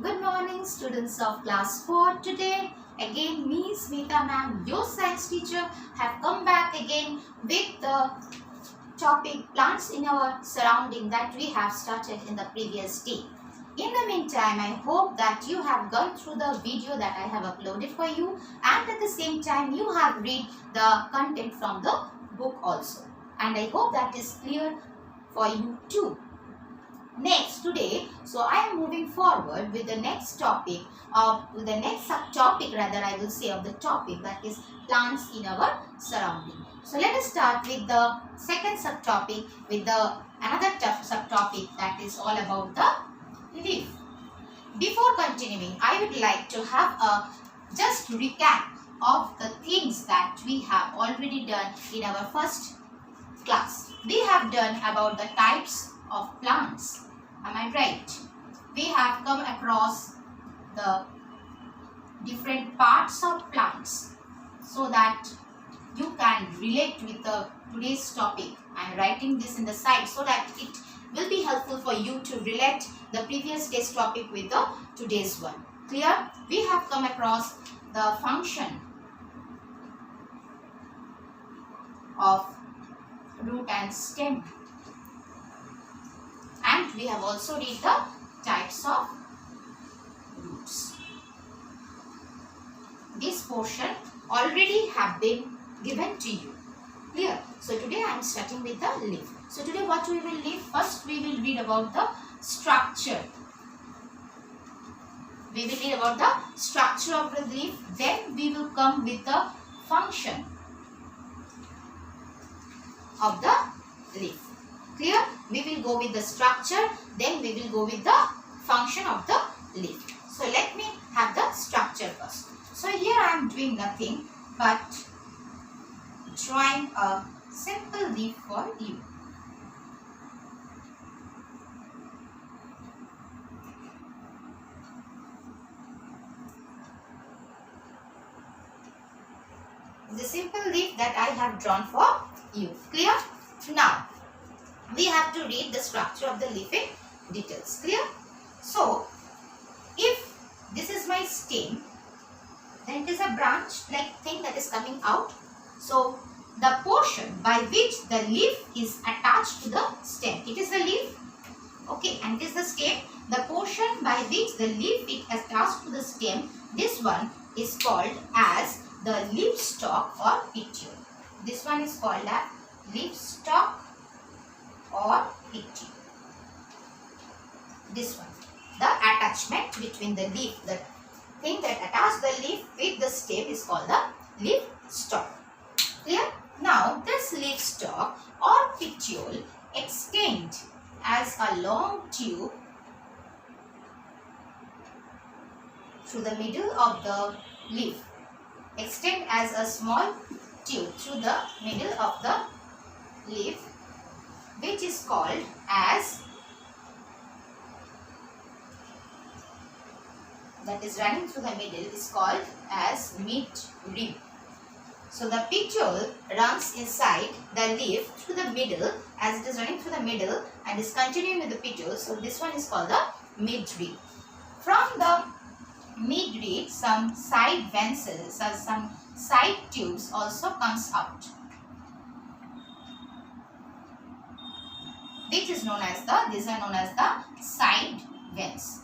Good morning, students of class 4. Today, again, me, Smita ma'am, your science teacher, have come back again with the topic plants in our surrounding that we have started in the previous day. In the meantime, I hope that you have gone through the video that I have uploaded for you, and at the same time you have read the content from the book also. And I hope that is clear for you too. Next today, so I am moving forward with the next topic with the next subtopic, rather I will say, of the topic, that is plants in our surrounding. So let us start with the second subtopic with the another subtopic that is all about the leaf. Before continuing, I would like to have a just recap of the things that we have already done in our first class. We have done about the types of plants. Am I right? We have come across the different parts of plants so that you can relate with the today's topic. I am writing this in the side so that it will be helpful for you to relate the previous day's topic with the today's one. Clear? We have come across the function of root and stem, and we have also read the types of roots. This portion already have been given to you. Clear? So today I am starting with the leaf. So today what we will read? First we will read about the structure. We will read about the structure of the leaf. Then we will come with the function of the leaf. Clear? We will go with the structure, then we will go with the function of the leaf. So let me have the structure first. So here I am doing nothing but drawing a simple leaf for you. The simple leaf that I have drawn for you. Clear? Now, we have to read the structure of the leaf in details. Clear? So, if this is my stem, then it is a branch like thing that is coming out. So, the portion by which the leaf is attached to the stem, it is the leaf. Okay, and it is the stem. The portion by which the leaf is attached to the stem, this one is called as the leaf stalk or petiole. This one is called as leaf stalk or petiole. This one, the attachment between the leaf, the thing that attaches the leaf with the stem is called the leaf stalk. Clear? Now this leaf stalk or petiole extends as a long tube through the middle of the leaf. Extend as a small tube through the middle of the leaf, which is called as, that is running through the middle, is called as midrib. So the petiole runs inside the leaf through the middle, as it is running through the middle and is continuing with the petiole. So this one is called the midrib. From the midrib, some side ventures or some side tubes also comes out, which is known as the, these are known as the side vents.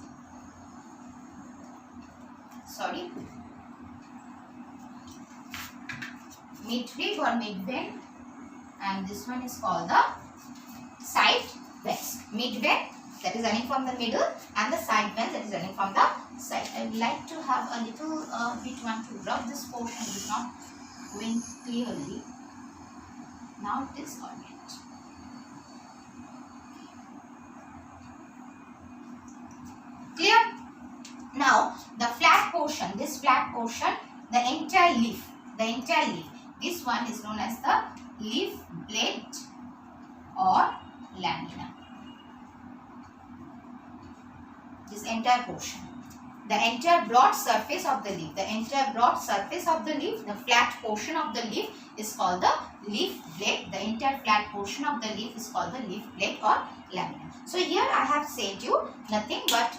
Sorry, midrib or midvent, and this one is called the side vents. Midvent that is running from the middle, and the side vents that is running from the side. I would like to have a little bit one to rub this portion. It is not going clearly. Now it is alright. Clear? Now the flat portion, this flat portion, the entire leaf, this one is known as the leaf blade or lamina. This entire portion, the entire broad surface of the leaf, the flat portion of the leaf is called the leaf blade. The entire flat portion of the leaf is called the leaf blade or lamina. So here I have said you nothing but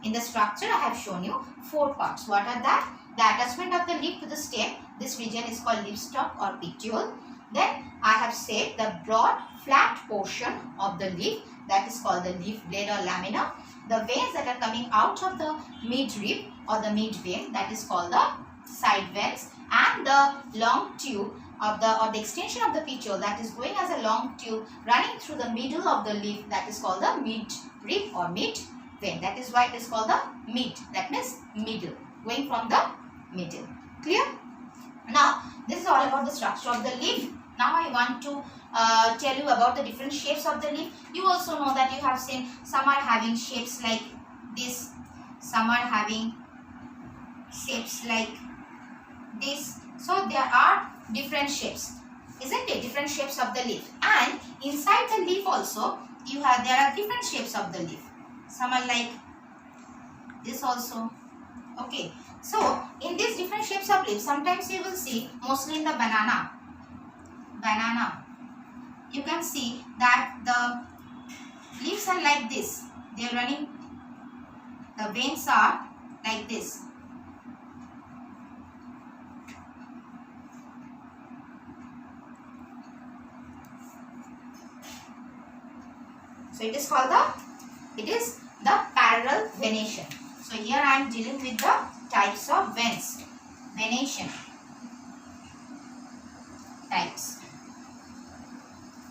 in the structure I have shown you 4 parts. What are that? The attachment of the leaf to the stem. This region is called leaf stalk or petiole. Then I have said the broad flat portion of the leaf, that is called the leaf blade or lamina. The veins that are coming out of the midrib or the mid vein, that is called the side veins, and the long tube of the extension of the petiole, that is going as a long tube running through the middle of the leaf, that is called the midrib or mid vein. That is why it is called the mid, that means middle, going from the middle. Clear? Now this is all about the structure of the leaf. Now I want to tell you about the different shapes of the leaf. You also know that you have seen some are having shapes like this, some are having shapes like this. So there are different shapes, isn't it? Different shapes of the leaf. And inside the leaf also there are different shapes of the leaf. Some are like this also. Okay. So in these different shapes of leaf, sometimes you will see, mostly in the banana, you can see that the leaves are like this. They are running, the veins are like this. So it is called the parallel venation. So here I am dealing with the types of veins, venation types.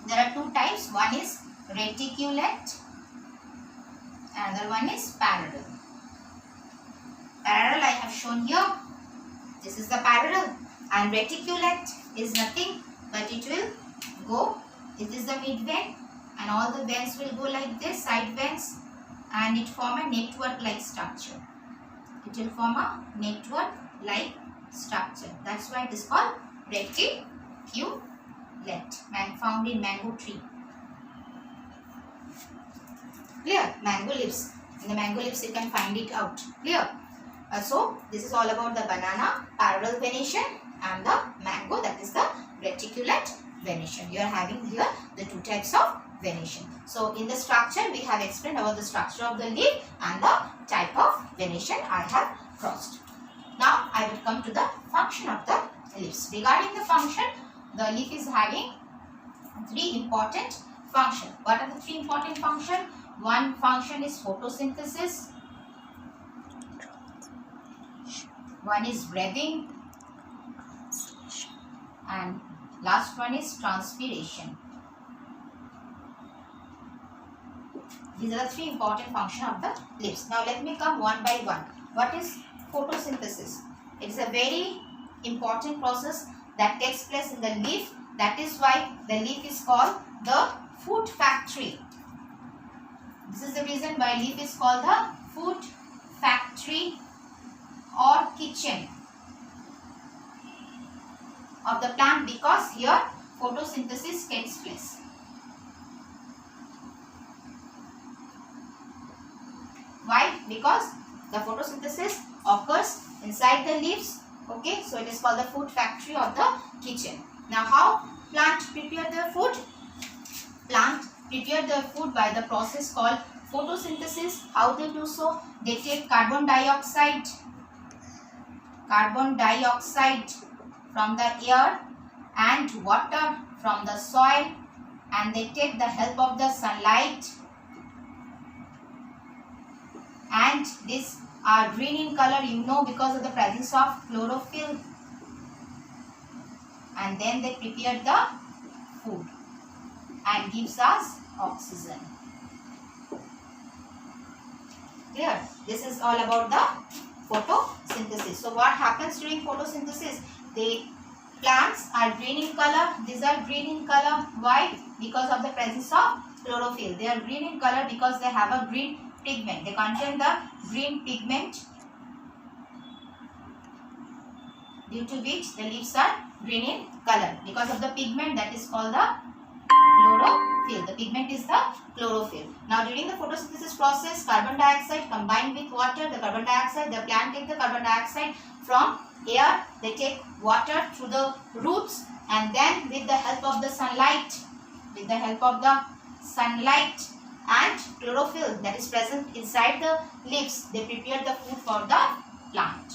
There are 2 types. One is reticulate, another one is parallel. Parallel I have shown here. This is the parallel, and reticulate is nothing but it will go. It is the mid vein, and all the veins will go like this, side veins, and it form a network like structure. It will form a network like structure. That's why it is called reticulate, found in mango tree. Clear? Mango leaves. In the mango leaves you can find it out. Clear? So this is all about the banana, parallel venation, and the mango, that is the reticulate venation. You are having here the 2 types of venation. So in the structure we have explained about the structure of the leaf and the type of venation I have crossed. Now I will come to the function of the leaves. Regarding the function, the leaf is having 3 important functions. What are the 3 important functions? One function is photosynthesis, one is breathing, and last one is transpiration. These are the 3 important functions of the leaves. Now let me come one by one. What is photosynthesis? It is a very important process that takes place in the leaf. That is why the leaf is called the food factory. This is the reason why leaf is called the food factory or kitchen of the plant, because here photosynthesis takes place. Why? Because the photosynthesis occurs inside the leaves. Okay, so it is called the food factory or the kitchen. Now how plant prepare their food? Plant prepare their food by the process called photosynthesis. How they do so? They take carbon dioxide from the air and water from the soil, and they take the help of the sunlight, and these are green in color, you know, because of the presence of chlorophyll, and then they prepare the food and gives us oxygen. Clear? This is all about the photosynthesis. So what happens during photosynthesis? The plants are green in color. These are green in color. Why? Because of the presence of chlorophyll. They are green in color because they have a green pigment. They contain the green pigment, due to which the leaves are green in color. Because of the pigment, that is called the chlorophyll. The pigment is the chlorophyll. Now during the photosynthesis process, carbon dioxide combined with water, the carbon dioxide, the plant take the carbon dioxide from air, they take water through the roots, and then with the help of the sunlight, and chlorophyll that is present inside the leaves, they prepare the food for the plant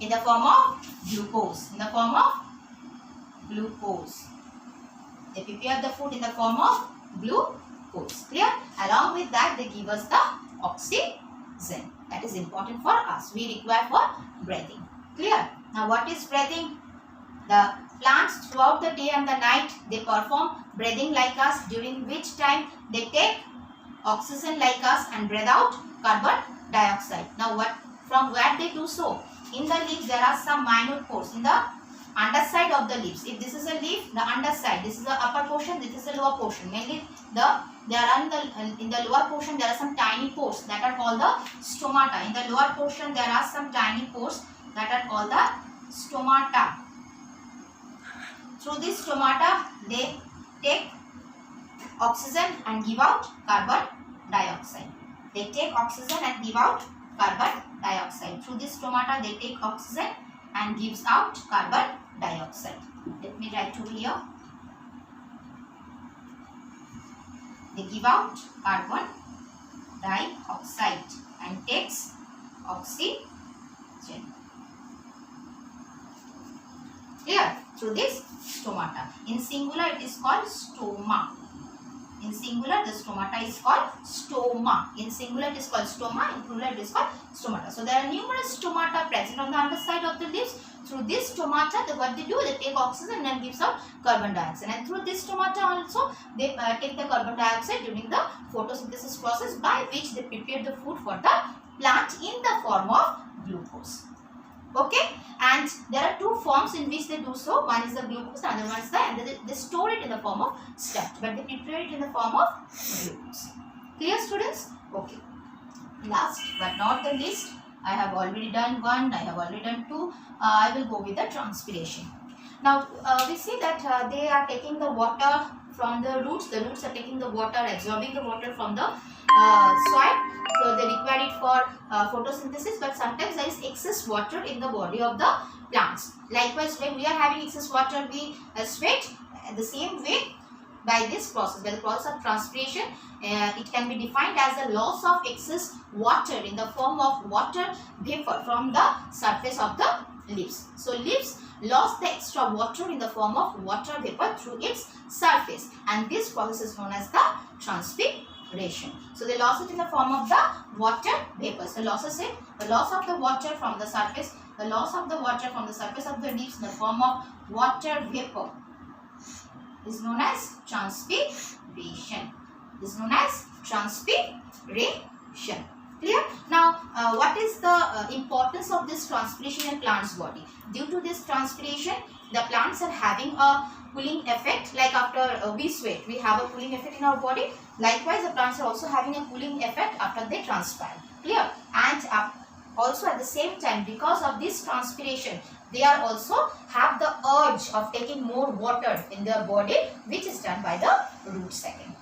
in the form of glucose. In the form of glucose. They prepare the food in the form of glucose. Clear? Along with that, they give us the oxygen. That is important for us. We require for breathing. Clear? Now, what is breathing? The plants throughout the day and the night, they perform breathing like us, during which time they take oxygen like us and breathe out carbon dioxide. Now, from where they do so? In the leaves, there are some minute pores in the underside of the leaves. If this is a leaf, the underside, this is the upper portion, this is the lower portion. Mainly in the lower portion there are some tiny pores that are called the stomata. In the lower portion there are some tiny pores that are called the stomata. Through this stomata they take oxygen and give out carbon dioxide. They take oxygen and give out carbon dioxide. Through this stomata they take oxygen and gives out carbon dioxide. Let me write over here. They give out carbon dioxide and takes oxygen. Clear? Through this stomata. In singular it is called stoma. In singular the stomata is called stoma. In singular it is called stoma. In plural it is called stomata. So there are numerous stomata present on the underside of the leaves. Through this stomata, what they do, they take oxygen and gives out carbon dioxide. And through this stomata also, they take the carbon dioxide during the photosynthesis process, by which they prepare the food for the plant in the form of glucose. Okay, and there are two forms in which they do so. One is the glucose, another one is they store it in the form of starch, but they prepare it in the form of glucose. Clear, students? Okay. Last but not the least, I have already done one, I have already done two. I will go with the transpiration. Now, we see that they are taking the water from the roots. The roots are taking the water, absorbing the water from the soil. So, they require it for photosynthesis, but sometimes there is excess water in the body of the plants. Likewise, when we are having excess water, we sweat. The same way, by this process, by the process of transpiration, it can be defined as a loss of excess water in the form of water vapor from the surface of the leaves. So, leaves lost the extra water in the form of water vapor through its surface, and this process is known as the transpiration. So, they lost it in the form of the water vapor. So, losses in the loss of the water from the surface, the loss of the water from the surface of the leaves in the form of water vapor is known as transpiration. Is known as transpiration. Clear? Now, what is the importance of this transpiration in plant's body? Due to this transpiration, the plants are having a cooling effect. Like after we sweat, we have a cooling effect in our body. Likewise, the plants are also having a cooling effect after they transpire. Clear? And also at the same time, because of this transpiration, they are also have the urge of taking more water in their body, which is done by the root second.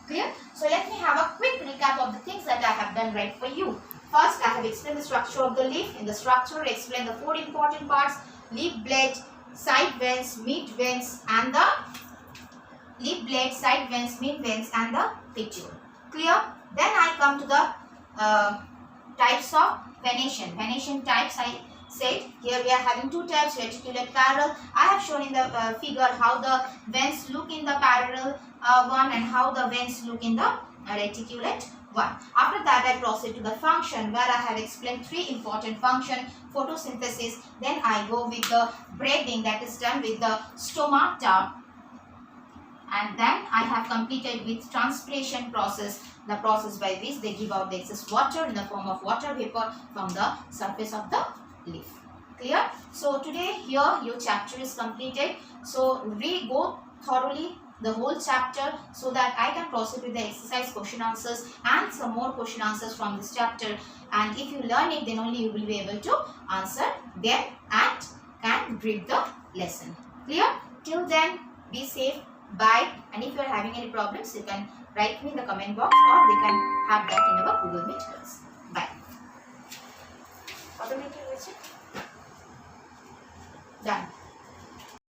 Clear? So let me have a quick recap of the things that I have done right for you. First, I have explained the structure of the leaf. In the structure, I explained the four important parts: leaf blade, side veins, mid veins, and the leaf blade, side veins, mid veins, and the petiole. Clear? Then I come to the types of venation. Venation types, I said here we are having two types: reticulate, parallel. I have shown in the figure how the veins look in the parallel one and how the veins look in the reticulate one. After that, I proceed to the function, where I have explained three important functions: photosynthesis. Then I go with the breathing, that is done with the stomata. And then I have completed with transpiration process, the process by which they give out the excess water in the form of water vapor from the surface of the leaf. Clear? So today here your chapter is completed. So we go thoroughly the whole chapter so that I can proceed with the exercise question answers and some more question answers from this chapter. And if you learn it, then only you will be able to answer them and can grip the lesson. Clear? Till then, be safe. Bye. And if you are having any problems, you can write me in the comment box, or we can have that in our Google Meet class. Bye.